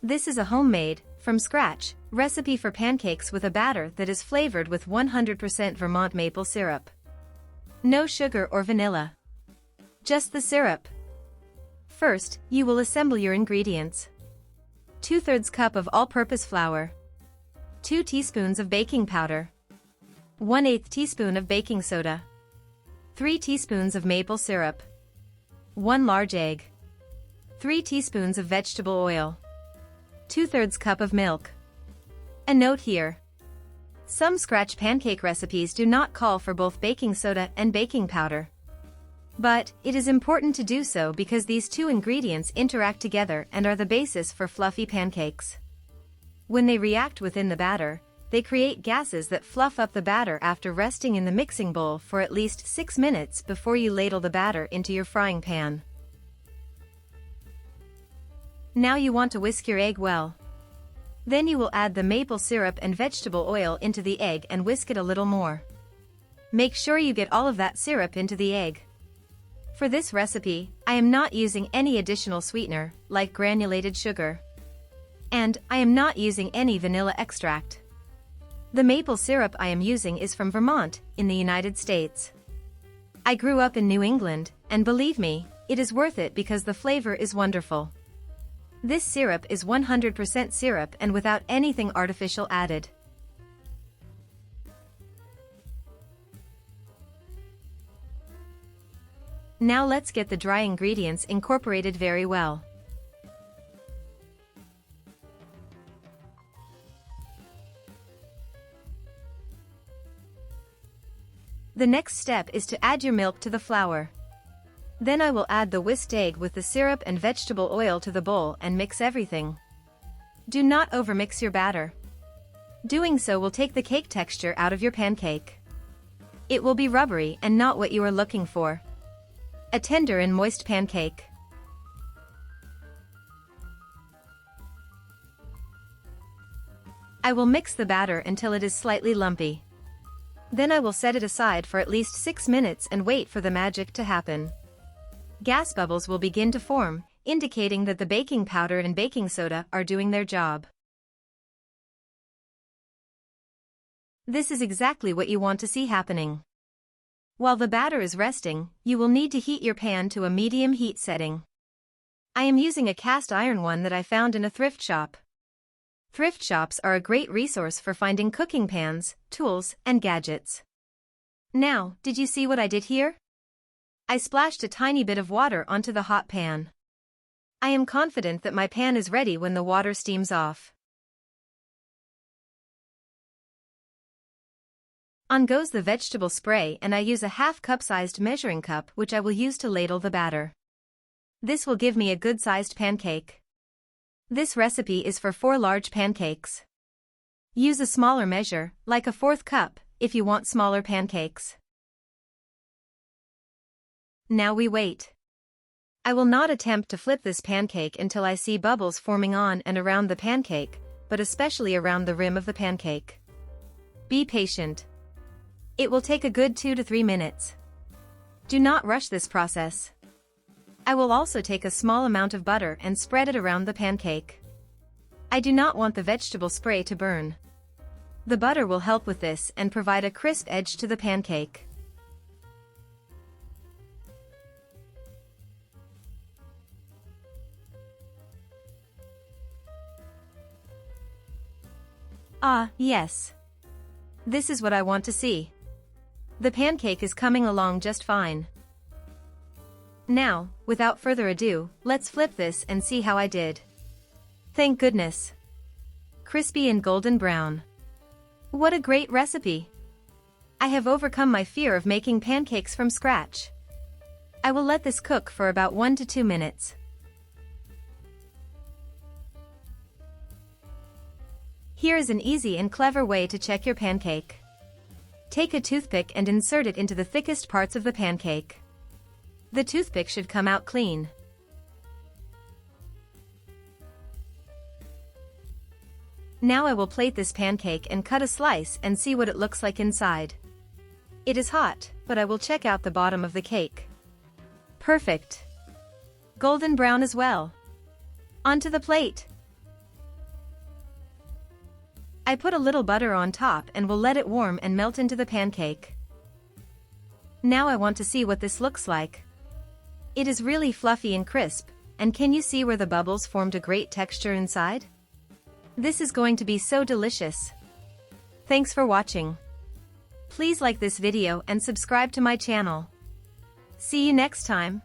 This is a homemade, from scratch, recipe for pancakes with a batter that is flavored with 100% Vermont maple syrup. No sugar or vanilla. Just the syrup. First, you will assemble your ingredients. 2/3 cup of all-purpose flour. 2 teaspoons of baking powder. 1/8 teaspoon of baking soda. 3 teaspoons of maple syrup. 1 large egg. 3 teaspoons of vegetable oil. 2/3 cup of milk. A note here. Some scratch pancake recipes do not call for both baking soda and baking powder. But, it is important to do so because these two ingredients interact together and are the basis for fluffy pancakes. When they react within the batter, they create gases that fluff up the batter after resting in the mixing bowl for at least 6 minutes before you ladle the batter into your frying pan. Now you want to whisk your egg well. Then you will add the maple syrup and vegetable oil into the egg and whisk it a little more. Make sure you get all of that syrup into the egg. For this recipe, I am not using any additional sweetener, like granulated sugar. And, I am not using any vanilla extract. The maple syrup I am using is from Vermont, in the United States. I grew up in New England, and believe me, it is worth it because the flavor is wonderful. This syrup is 100% syrup and without anything artificial added. Now let's get the dry ingredients incorporated very well. The next step is to add your milk to the flour. Then I will add the whisked egg with the syrup and vegetable oil to the bowl and mix everything. Do not overmix your batter. Doing so will take the cake texture out of your pancake. It will be rubbery and not what you are looking for. A tender and moist pancake. I will mix the batter until it is slightly lumpy. Then I will set it aside for at least 6 minutes and wait for the magic to happen. Gas bubbles will begin to form, indicating that the baking powder and baking soda are doing their job. This is exactly what you want to see happening. While the batter is resting, you will need to heat your pan to a medium heat setting. I am using a cast iron one that I found in a thrift shop. Thrift shops are a great resource for finding cooking pans, tools, and gadgets. Now, did you see what I did here? I splashed a tiny bit of water onto the hot pan. I am confident that my pan is ready when the water steams off. On goes the vegetable spray and I use a half-cup-sized measuring cup which I will use to ladle the batter. This will give me a good-sized pancake. This recipe is for 4 large pancakes. Use a smaller measure, like a 1/4 cup, if you want smaller pancakes. Now we wait. I will not attempt to flip this pancake until I see bubbles forming on and around the pancake, but especially around the rim of the pancake. Be patient. It will take a good 2 to 3 minutes. Do not rush this process. I will also take a small amount of butter and spread it around the pancake. I do not want the vegetable spray to burn. The butter will help with this and provide a crisp edge to the pancake. Ah, yes. This is what I want to see. The pancake is coming along just fine. Now, without further ado, let's flip this and see how I did. Thank goodness. Crispy and golden brown. What a great recipe. I have overcome my fear of making pancakes from scratch. I will let this cook for about 1 to 2 minutes. Here is an easy and clever way to check your pancake. Take a toothpick and insert it into the thickest parts of the pancake. The toothpick should come out clean. Now I will plate this pancake and cut a slice and see what it looks like inside. It is hot, but I will check out the bottom of the cake. Perfect. Golden brown as well. Onto the plate. I put a little butter on top and will let it warm and melt into the pancake. Now I want to see what this looks like. It is really fluffy and crisp, and can you see where the bubbles formed a great texture inside? This is going to be so delicious. Thanks for watching. Please like this video and subscribe to my channel. See you next time.